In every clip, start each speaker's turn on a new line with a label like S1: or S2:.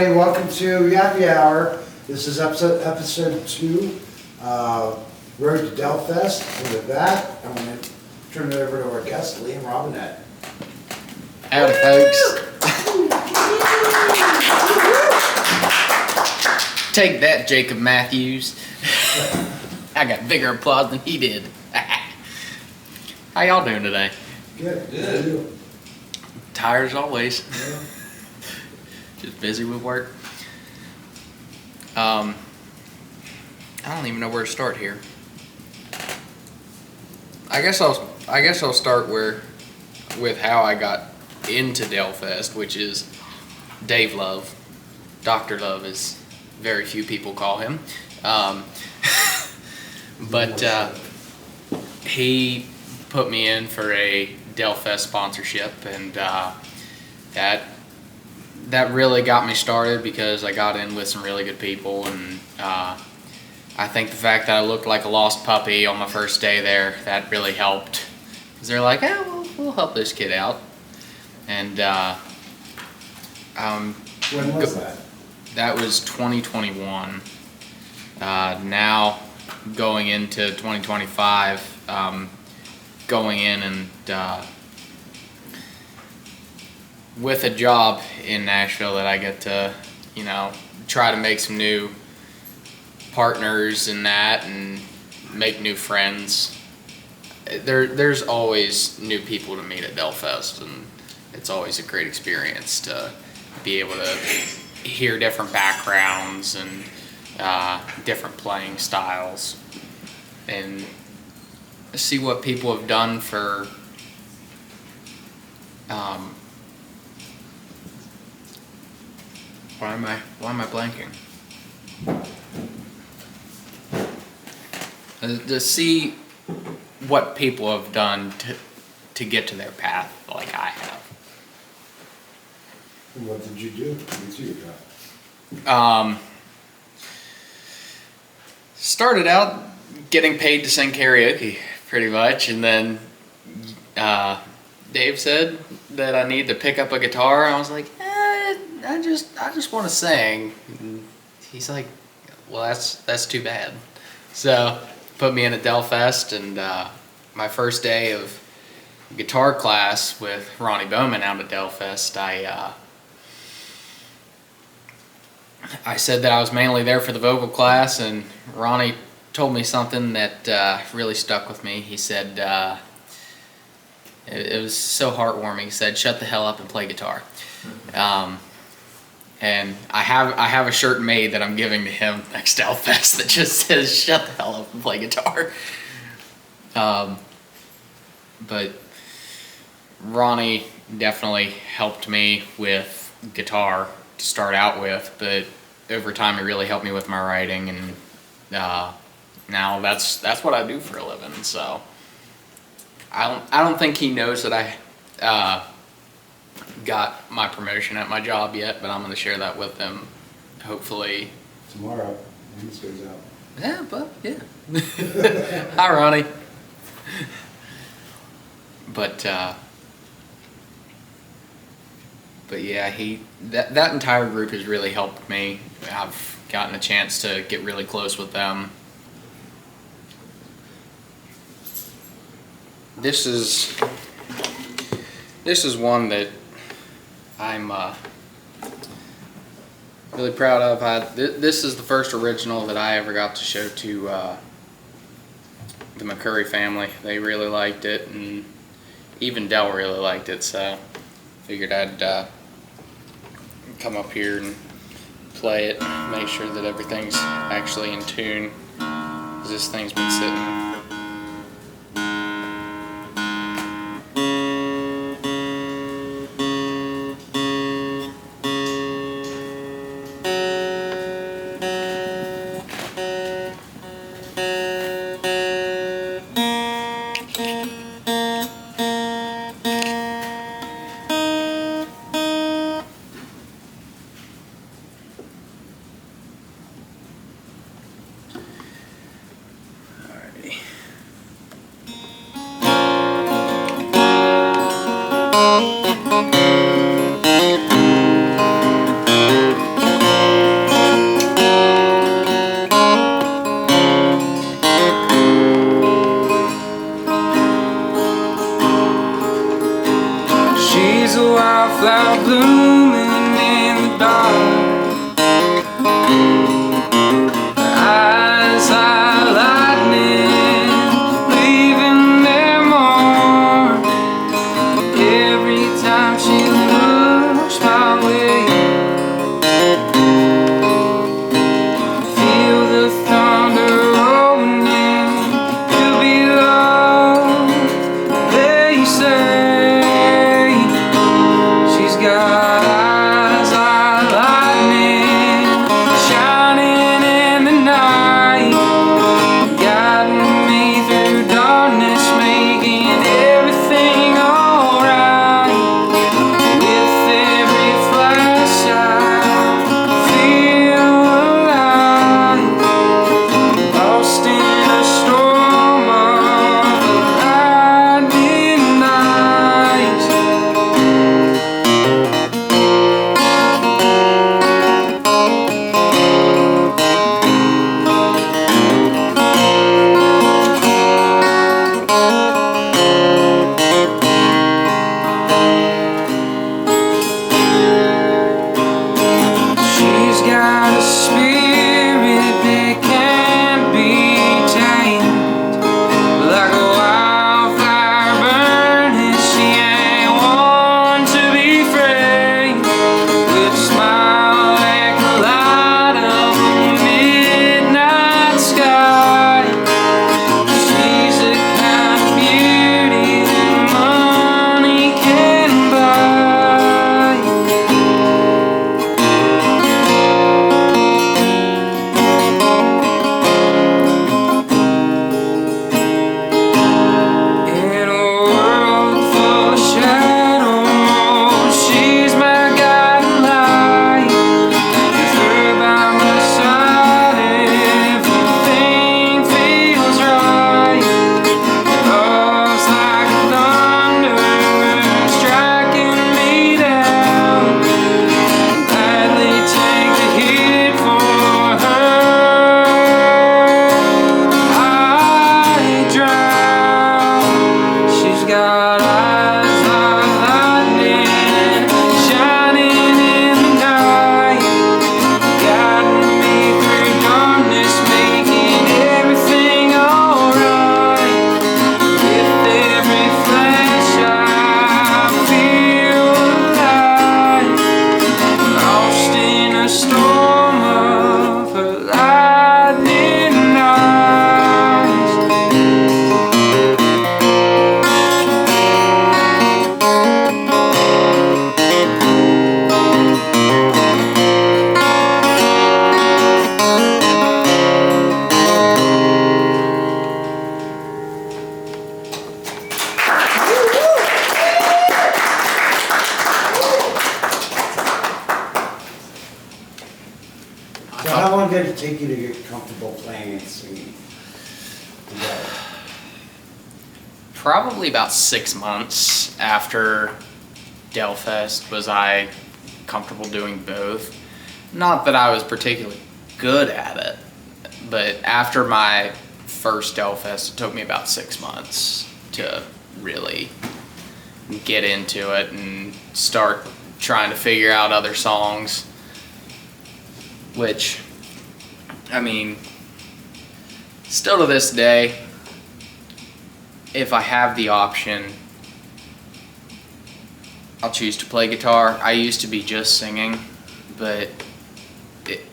S1: everybody. Welcome to Yappy Hour. This is episode 2, Road to Delfest. And with that, I'm going to turn it over to our guest, Liam Robinette.
S2: Howdy, folks. Take that, Jacob Matthews. I got bigger applause than he did. How y'all doing today?
S1: Good.
S3: Good.
S2: Tired as always.
S1: Yeah.
S2: Just busy with work. I don't even know where to start here. I guess I'll start with how I got into Delfest, which is Dave Love. Dr. Love, as very few people call him. But he put me in for a Delfest sponsorship, and that really got me started because I got in with some really good people, and I think the fact that I looked like a lost puppy on my first day there, that really helped. Because they're like, we'll help this kid out. And
S1: When was that?
S2: that was 2021. Now going into 2025, going in and with a job in Nashville that I get to, try to make some new partners in that and make new friends. There's always new people to meet at Delfest, and it's always a great experience to be able to hear different backgrounds and different playing styles and see what people have done for why am I blanking? To see what people have done to get to their path like I have.
S1: And what did you do to get to your job?
S2: Started out getting paid to sing karaoke, pretty much, and then Dave said that I need to pick up a guitar. I was like, I just want to sing. And he's like, well, that's too bad. So put me in at Delfest, and my first day of guitar class with Ronnie Bowman out at Delfest, I said that I was mainly there for the vocal class, and Ronnie told me something that really stuck with me. He said, it was so heartwarming. He said, "Shut the hell up and play guitar." And I have a shirt made that I'm giving to him next Delfest that just says, "Shut the hell up and play guitar." But Ronnie definitely helped me with guitar to start out with, but over time it really helped me with my writing, and now that's what I do for a living. So I don't think he knows that I got my promotion at my job yet, but I'm going to share that with him hopefully
S1: Tomorrow, when this goes out.
S2: Yeah, but yeah. Hi, Ronnie. But yeah, that entire group has really helped me. I've gotten a chance to get really close with them. This is one that I'm really proud of. This is the first original that I ever got to show to the McCurry family. They really liked it, and even Del really liked it, so figured I'd come up here and play it, make sure that everything's actually in tune, 'cause this thing's been sitting.
S1: it take you to get comfortable playing and singing together?
S2: Probably about 6 months after Delfest was I comfortable doing both. Not that I was particularly good at it, but after my first Delfest, it took me about 6 months to really get into it and start trying to figure out other songs, which, I mean, still to this day, if I have the option, I'll choose to play guitar. I used to be just singing, but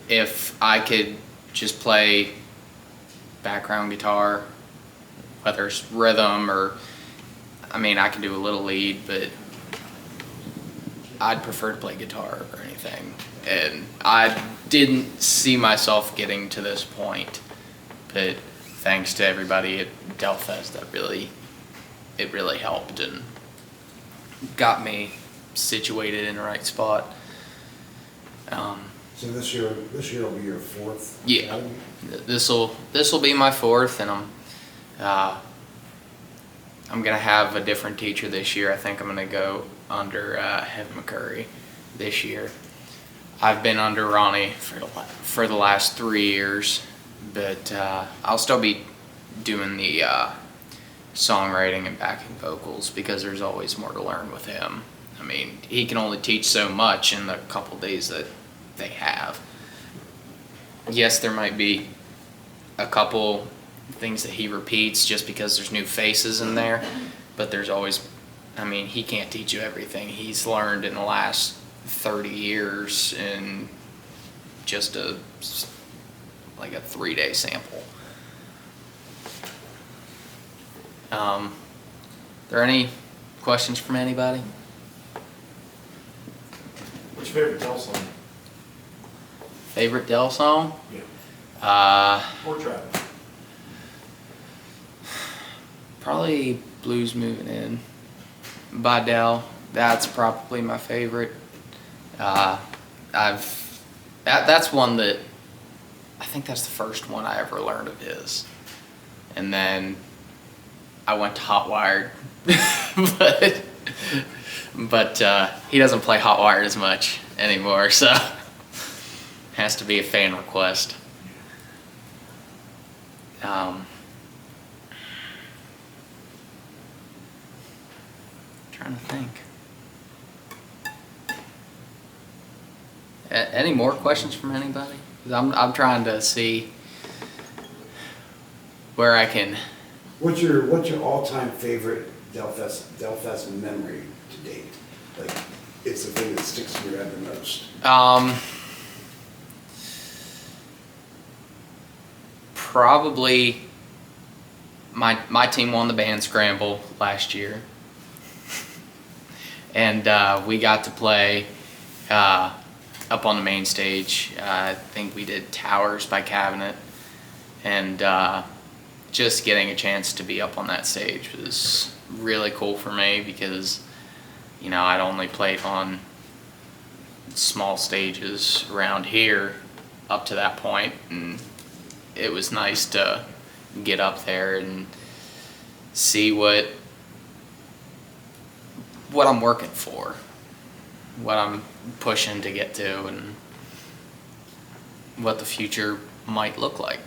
S2: if I could just play background guitar, whether it's rhythm or, I mean, I can do a little lead, but I'd prefer to play guitar or anything. And I didn't see myself getting to this point, but thanks to everybody at Delfest, it really helped and got me situated in the right spot.
S1: So this year will be your fourth?
S2: Yeah,
S1: academy?
S2: this will be my fourth, and I'm gonna have a different teacher this year. I think I'm gonna go under Heaven McCurry this year. I've been under Ronnie for the last 3 years, but I'll still be doing the songwriting and backing vocals because there's always more to learn with him. I mean, he can only teach so much in the couple days that they have. Yes, there might be a couple things that he repeats just because there's new faces in there, but there's always, I mean, he can't teach you everything he's learned in the last 30 years in just like a 3-day sample. There any questions from anybody?
S3: What's your favorite Del song?
S2: Favorite Del song?
S3: Yeah. Or Travis?
S2: Probably Blues Moving In by Del. That's probably my favorite. That's one that I think that's the first one I ever learned of his, and then I went to Hot Wired, but he doesn't play Hot Wired as much anymore, so has to be a fan request. Trying to think. Any more questions from anybody? 'Cause I'm trying to see where I can.
S1: What's your all-time favorite Delfest memory to date? Like, it's the thing that sticks in your head the most.
S2: Probably my team won the band scramble last year, and we got to play up on the main stage. I think we did Towers by Cabinet, and just getting a chance to be up on that stage was really cool for me because, you know, I'd only played on small stages around here up to that point, and it was nice to get up there and see what I'm working for, what I'm pushing to get to, and what the future might look like.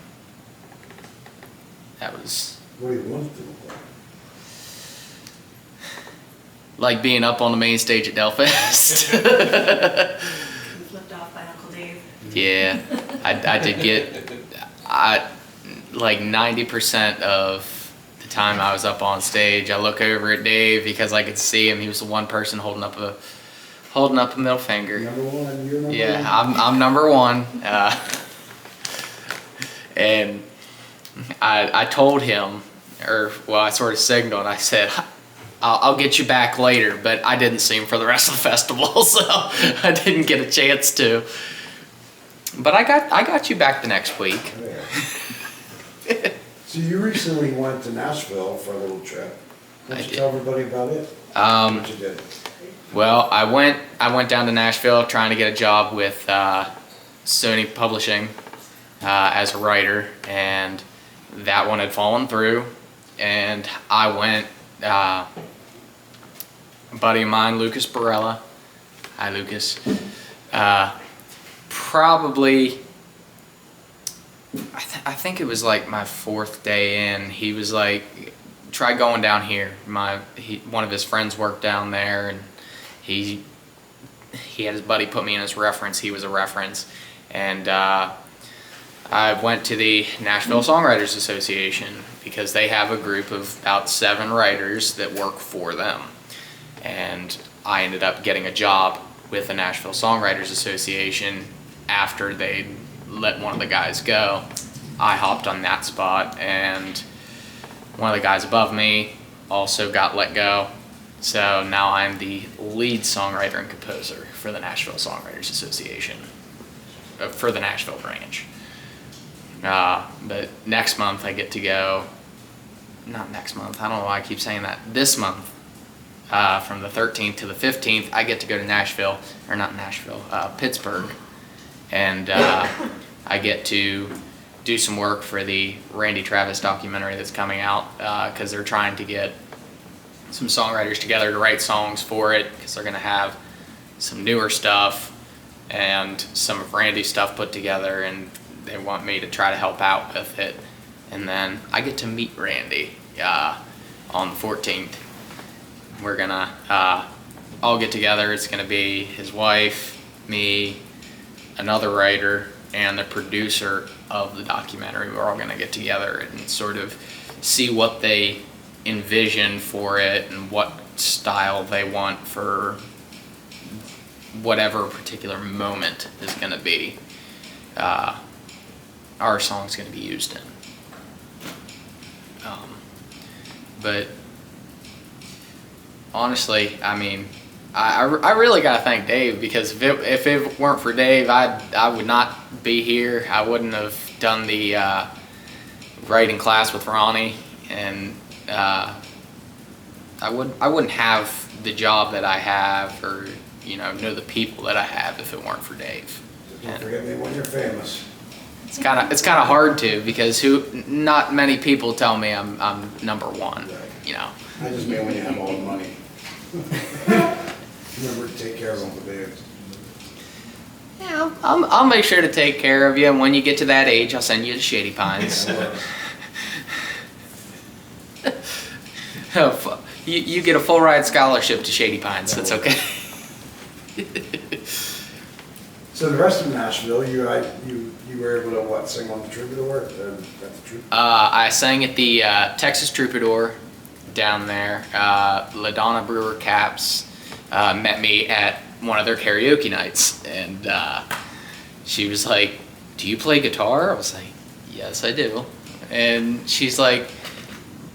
S2: That was
S1: What do you want it to look like?
S2: like being up on the main stage at Delfest.
S4: Flipped off by Uncle Dave.
S2: Yeah, I did get, like 90% of the time I was up on stage, I look over at Dave because I could see him. He was the one person holding up a middle finger.
S1: Number one, you're number one?
S2: Yeah, I'm number one. And I told him, I sort of signaled, I said, I'll get you back later, but I didn't see him for the rest of the festival, so I didn't get a chance to. But I got you back the next week.
S1: Yeah. So you recently went to Nashville for a little trip. Why don't you tell everybody about it? What you did?
S2: Well, I went down to Nashville trying to get a job with Sony Publishing, as a writer, and that one had fallen through, and I went, a buddy of mine, Lucas Barella, hi Lucas, probably, I think it was like my 4th day in, he was like, try going down here. One of his friends worked down there, and he had his buddy put me in as reference. He was a reference, and I went to the Nashville Songwriters Association because they have a group of about 7 writers that work for them, and I ended up getting a job with the Nashville Songwriters Association after they let one of the guys go. I hopped on that spot, and one of the guys above me also got let go. So now I'm the lead songwriter and composer for the Nashville Songwriters Association, for the Nashville branch. But next month I get to go, not next month, I don't know why I keep saying that, this month, from the 13th to the 15th, I get to go to Nashville, or not Nashville, Pittsburgh, and I get to do some work for the Randy Travis documentary that's coming out, because they're trying to get some songwriters together to write songs for it, because they're going to have some newer stuff and some of Randy's stuff put together, and they want me to try to help out with it. And then I get to meet Randy on the 14th. We're gonna all get together. It's gonna be his wife, me, another writer, and the producer of the documentary. We're all gonna get together and sort of see what they envision for it and what style they want for whatever particular moment is gonna be. Our song's gonna be used in. But honestly, I mean, I really gotta thank Dave, because if it weren't for Dave, I would not be here. I wouldn't have done the writing class with Ronnie, and I wouldn't have the job that I have, or know the people that I have, if it weren't for Dave.
S1: Don't forget me when you're famous.
S2: It's kind of hard to, because not many people tell me I'm number one.
S1: I just mean when you have all the money. Remember to take care of Uncle Dave.
S2: Yeah, I'll make sure to take care of you, and when you get to that age, I'll send you to Shady Pines. You get a full ride scholarship to Shady Pines. That's okay.
S1: So the rest of Nashville, you were able to sing on the Troubadour?
S2: I sang at the Texas Troubadour down there. LaDonna Brewer Caps met me at one of their karaoke nights, and she was like, "Do you play guitar?" I was like, "Yes, I do." And she's like,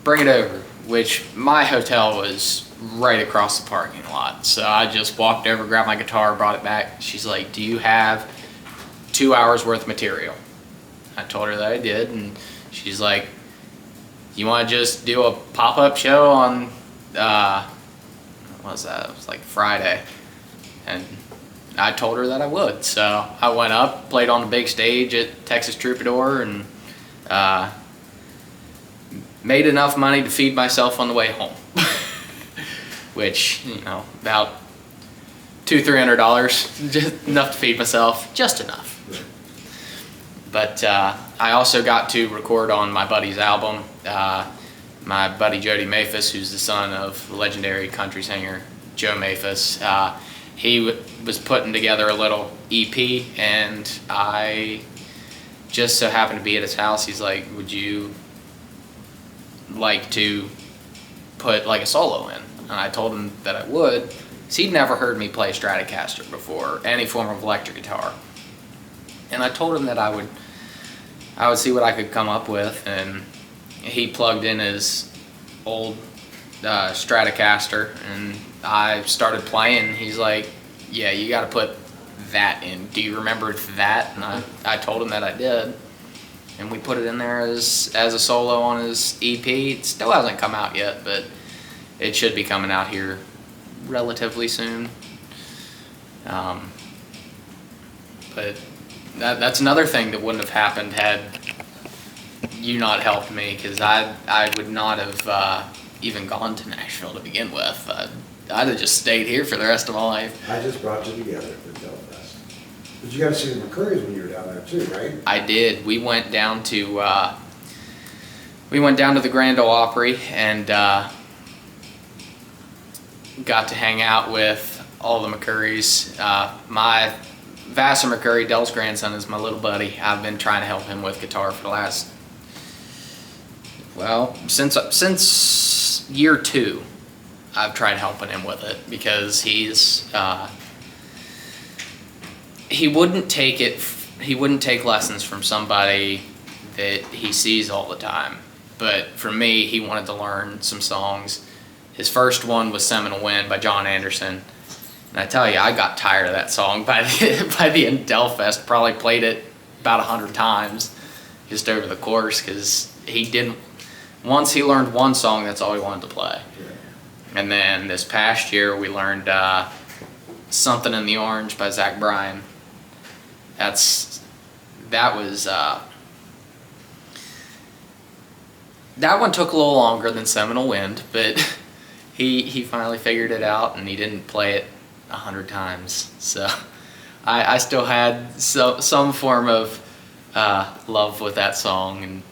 S2: "Bring it over," which my hotel was right across the parking lot. So I just walked over, grabbed my guitar, brought it back. She's like, "Do you have 2 hours worth of material?" I told her that I did, and she's like, "You want to just do a pop-up show on, what was that? It was like Friday." And I told her that I would. So I went up, played on the big stage at Texas Troubadour, and made enough money to feed myself on the way home. Which, about $200-300, just enough to feed myself, just enough. But I also got to record on my buddy's album. My buddy Jody Maphis, who's the son of the legendary country singer Joe Maphis, he was putting together a little EP, and I just so happened to be at his house. He's like, "Would you like to put like a solo in?" And I told him that I would, because he'd never heard me play Stratocaster before, any form of electric guitar. And I told him that I would see what I could come up with, and he plugged in his old Stratocaster, and I started playing. He's like, "Yeah, you got to put that in. Do you remember that?" And I told him that I did, and we put it in there as a solo on his EP. It still hasn't come out yet, but it should be coming out here relatively soon. But that's another thing that wouldn't have happened had you not helped me, because I would not have even gone to Nashville to begin with. I'd have just stayed here for the rest of my life.
S1: I just brought you together for Delfest. But you got to see the McCurries when you were down there too, right?
S2: I did. We went down to the Grand Ole Opry and got to hang out with all the McCurries. My Vassar McCurry, Dell's grandson, is my little buddy. I've been trying to help him with guitar for the last, since year 2. I've tried helping him with it because he wouldn't take lessons from somebody that he sees all the time. But for me, he wanted to learn some songs. His first one was Seminole Wind by John Anderson. And I tell you, I got tired of that song by the end of Delfest. Probably played it about 100 times just over the course, because once he learned one song, that's all he wanted to play. And then this past year, we learned Something in the Orange by Zach Bryan. That one took a little longer than Seminole Wind, but he finally figured it out, and he didn't play it 100 times. So I still had some form of love with that song, and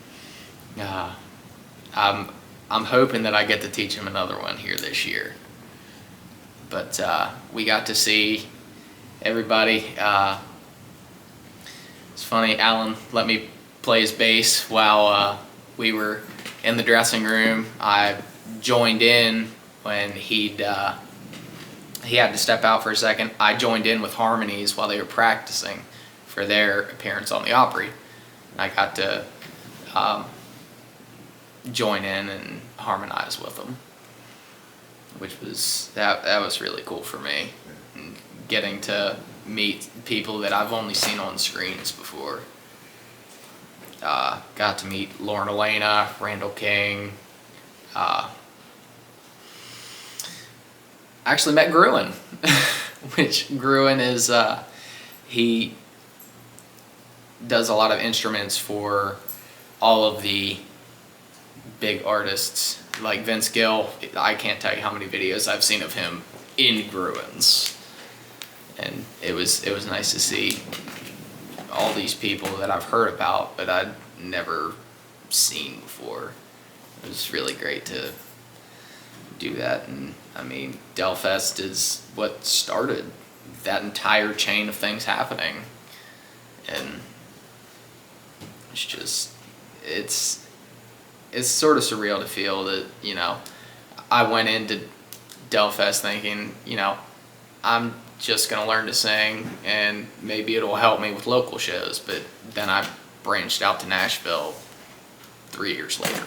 S2: I'm hoping that I get to teach him another one here this year. But we got to see everybody. It's funny, Alan let me play his bass while we were in the dressing room. I joined in when he had to step out for a second. I joined in with harmonies while they were practicing for their appearance on the Opry. And I got to join in and harmonize with them, which was that was really cool for me. And getting to meet people that I've only seen on screens before. Got to meet Lauren Elena, Randall King. Actually met Gruen, which Gruen is, he does a lot of instruments for all of the big artists like Vince Gill. I can't tell you how many videos I've seen of him in Gruen's, and it was nice to see all these people that I've heard about but I'd never seen before. It was really great to do that. And I mean, Delfest is what started that entire chain of things happening, and it's sort of surreal to feel that, you know, I went into Delfest thinking, you know, I'm just gonna learn to sing and maybe it'll help me with local shows, but then I branched out to Nashville 3 years later,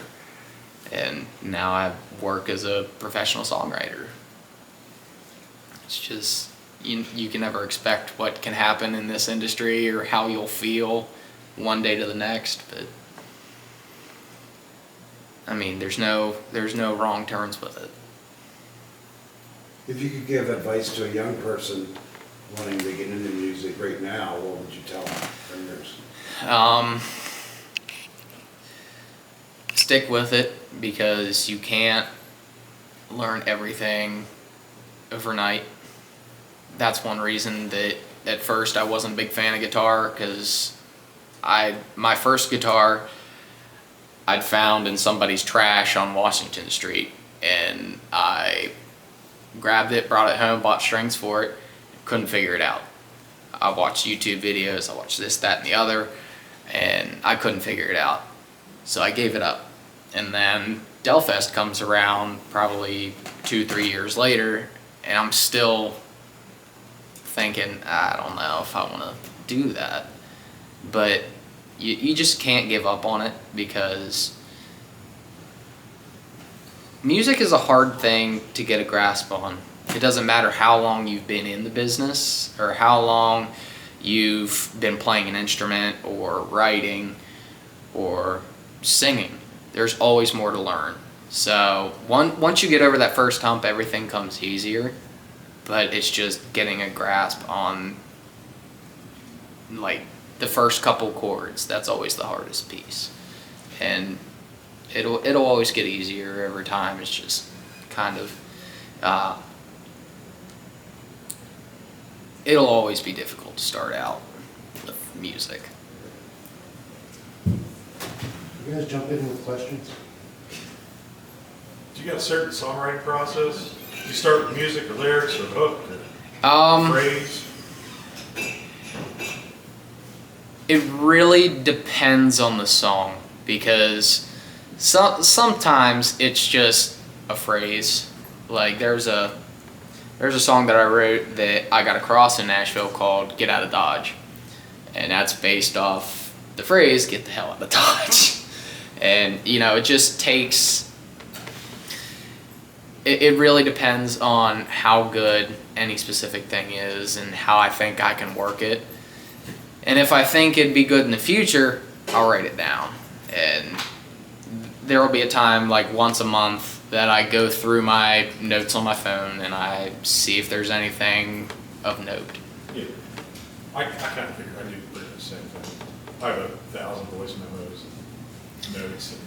S2: and now I work as a professional songwriter. It's just, you can never expect what can happen in this industry or how you'll feel one day to the next, but I mean, there's no wrong turns with it.
S1: If you could give advice to a young person wanting to get into music right now, what would you tell them from yours?
S2: Stick with it, because you can't learn everything overnight. That's one reason that at first I wasn't a big fan of guitar, because my first guitar I'd found in somebody's trash on Washington Street, and I grabbed it, brought it home, bought strings for it, couldn't figure it out. I watched YouTube videos, I watched this, that, and the other, and I couldn't figure it out. So I gave it up. And then Delfest comes around probably 2-3 years later, and I'm still thinking, I don't know if I want to do that. But you just can't give up on it, because music is a hard thing to get a grasp on. It doesn't matter how long you've been in the business or how long you've been playing an instrument or writing or singing. There's always more to learn. So once you get over that first hump, everything comes easier, but it's just getting a grasp on like the first couple chords. That's always the hardest piece, and it'll always get easier every time. It's just kind of it'll always be difficult to start out with music.
S1: You guys jump in with questions?
S3: Do you got a certain songwriting process? Do you start with music or lyrics or hook or phrase?
S2: It really depends on the song, because sometimes it's just a phrase. Like there's a song that I wrote that I got across in Nashville called "Get Out of Dodge," and that's based off the phrase "Get the hell out of Dodge." And it just takes. It really depends on how good any specific thing is and how I think I can work it. And if I think it'd be good in the future, I'll write it down. And there will be a time, like once a month, that I go through my notes on my phone and I see if there's anything of note.
S3: Yeah. I kind of figured I do pretty much the same thing. I have 1,000 voice memos and notes and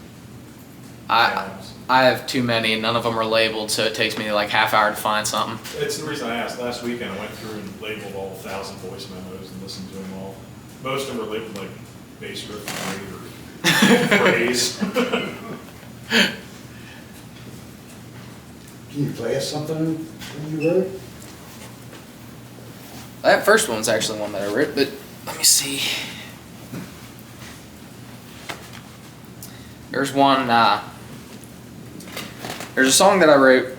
S3: tabs.
S2: I have too many, none of them are labeled, so it takes me like half hour to find something.
S3: It's the reason I asked. Last weekend I went through and labeled all 1,000 voice memos and listened to them all. Most of them were labeled like bass riff or phrase.
S1: Can you play us something you wrote?
S2: That first one's actually one that I wrote, but let me see. There's one, there's a song that I wrote.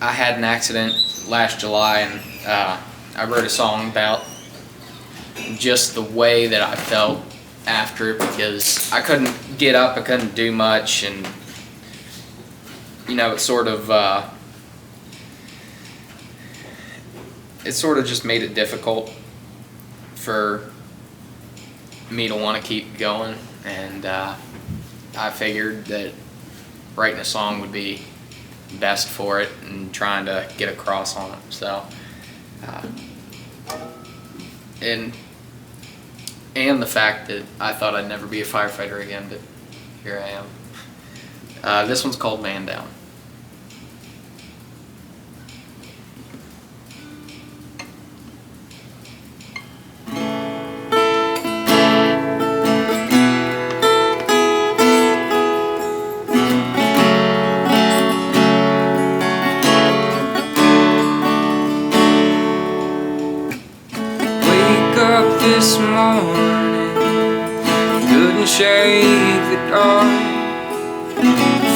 S2: I had an accident last July, and I wrote a song about just the way that I felt after it, because I couldn't get up, I couldn't do much, and it sort of just made it difficult for me to want to keep going, and I figured that writing a song would be best for it and trying to get across on it. So and the fact that I thought I'd never be a firefighter again, but here I am. This one's called Man Down.
S5: This morning, couldn't shake the dark,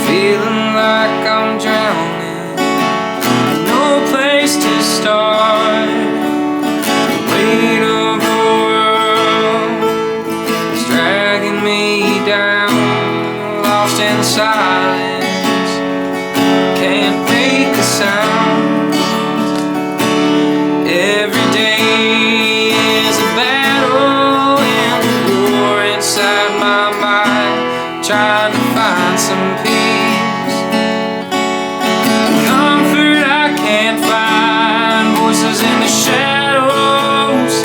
S5: feeling like I'm drowning, no place to start. The weight of the world is dragging me down, lost in silence, can't make a sound. Every day is a battle and a war inside my mind, trying to find some peace. Comfort I can't find, voices in the shadows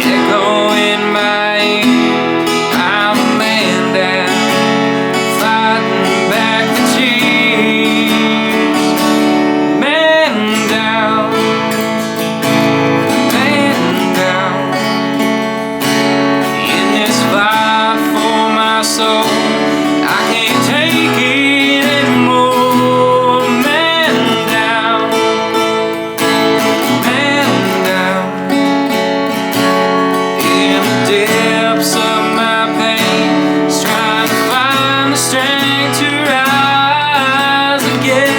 S5: echo in my ear. I'm a man down, fighting back the tears. Man down, man down, in this fight for my soul, I can't take it anymore. Man down, in the depths of my pain, just trying to find the strength to rise again.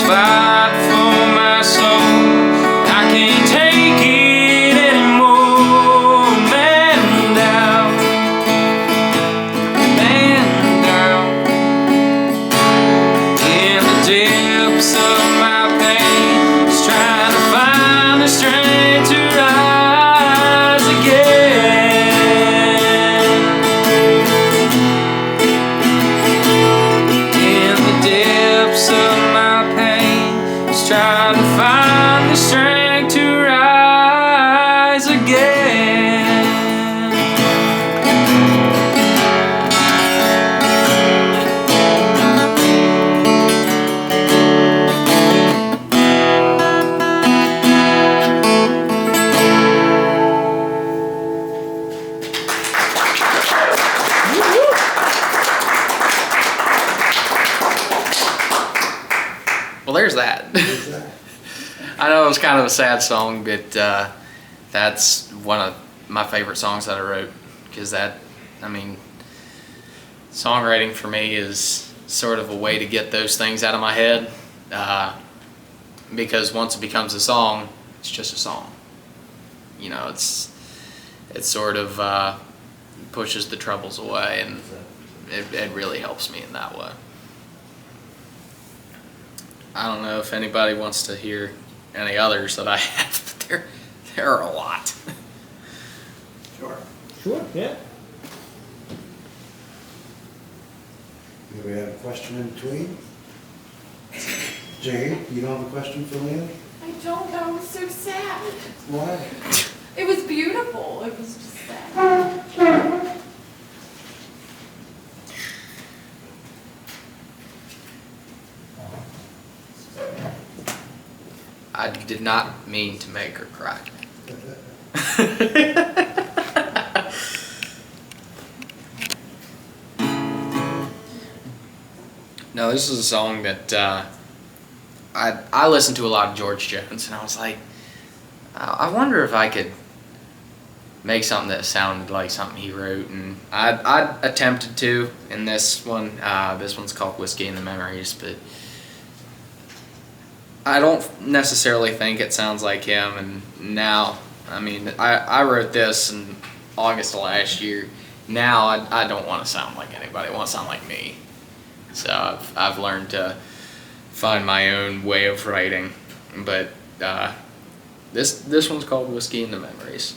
S5: fight for my soul. I can't take it anymore. Man down, man down. In the depths of my pain, just trying to find the strength to rise again. In the depths of my pain, just trying to find the strength to rise again.
S2: Well, there's that. I know it was kind of a sad song, but that's one of my favorite songs that I wrote, because songwriting for me is sort of a way to get those things out of my head, because once it becomes a song, it's just a song. You know, it's sort of pushes the troubles away, and it really helps me in that way. I don't know if anybody wants to hear any others that I have, but there are a lot.
S1: Sure.
S6: Sure, yeah.
S1: Anybody have a question in between? Jane, you don't have a question for Liam?
S7: I don't, that was so sad.
S1: Why?
S7: It was beautiful, it was just sad.
S2: I did not mean to make her cry. No, this is a song that I listened to a lot of George Jones, and I was like, I wonder if I could make something that sounded like something he wrote, and I attempted to in this one. This one's called Whiskey in the Memories, but I don't necessarily think it sounds like him. And now, I wrote this in August of last year. Now I don't want to sound like anybody. I want to sound like me. So I've learned to find my own way of writing. But this one's called Whiskey in the Memories.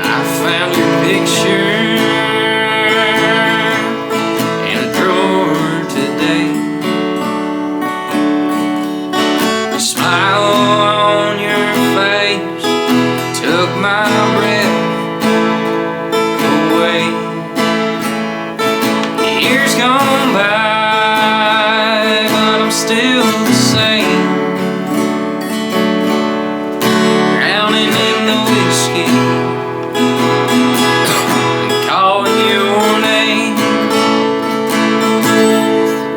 S5: I found your picture in a drawer today. The smile on your face took my breath away. Years gone by, but I'm still the same. Drowning in the whiskey, calling your name.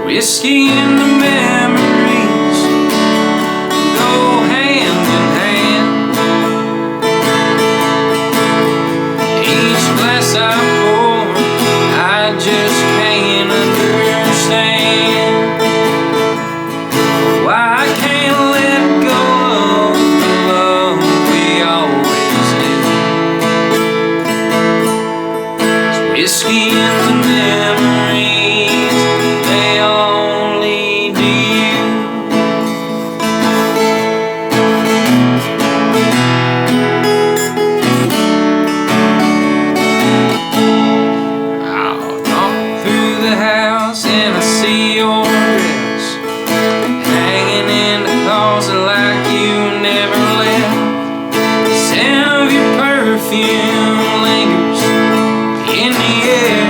S5: Whiskey and the memories go hand in hand. Each glass I pour, I just can't understand why I can't let go of the love we always had. Whiskey and the memories, they only do you. I'll walk through the house and I see your dress hanging in the closet like you never left. The scent of your perfume lingers in the air.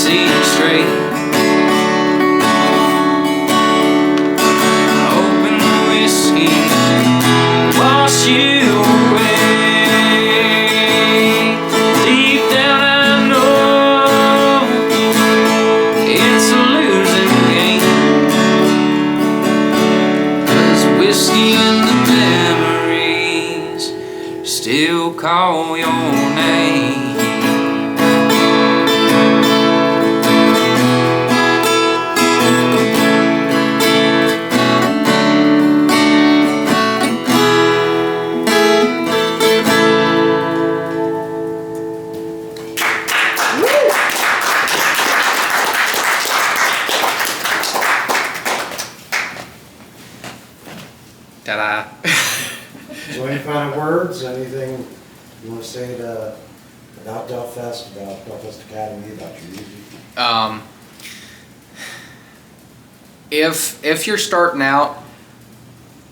S5: see straight. Open the whiskey, wash you away. Deep down I know it's a losing game, 'cause whiskey and the memories still call your name. Ta-da.
S1: So any final words, anything you want to say about Delfest, about Delfest Academy, about your music?
S2: If you're starting out,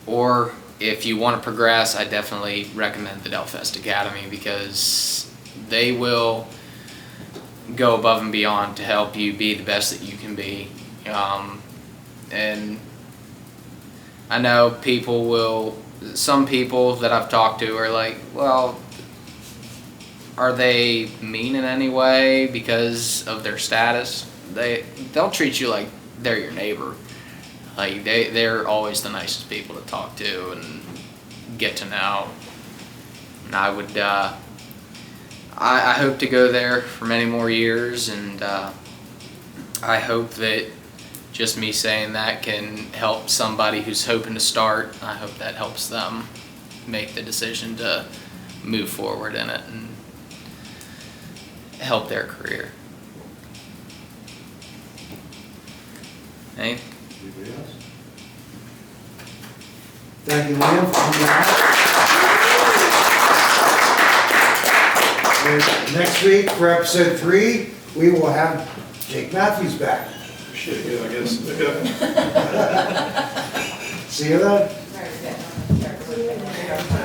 S2: or if you want to progress, I definitely recommend the Delfest Academy, because they will go above and beyond to help you be the best that you can be. And I know some people that I've talked to are like, well, are they mean in any way because of their status? They'll treat you like they're your neighbor. Like they're always the nicest people to talk to and get to know. And I would I hope to go there for many more years, and I hope that just me saying that can help somebody who's hoping to start. I hope that helps them make the decision to move forward in it and help their career. Hey?
S1: Anybody else? Thank you, Liam, for coming out. And next week, for episode 3, we will have Jake Matthews back.
S3: Shit, yeah, I guess.
S1: See you then.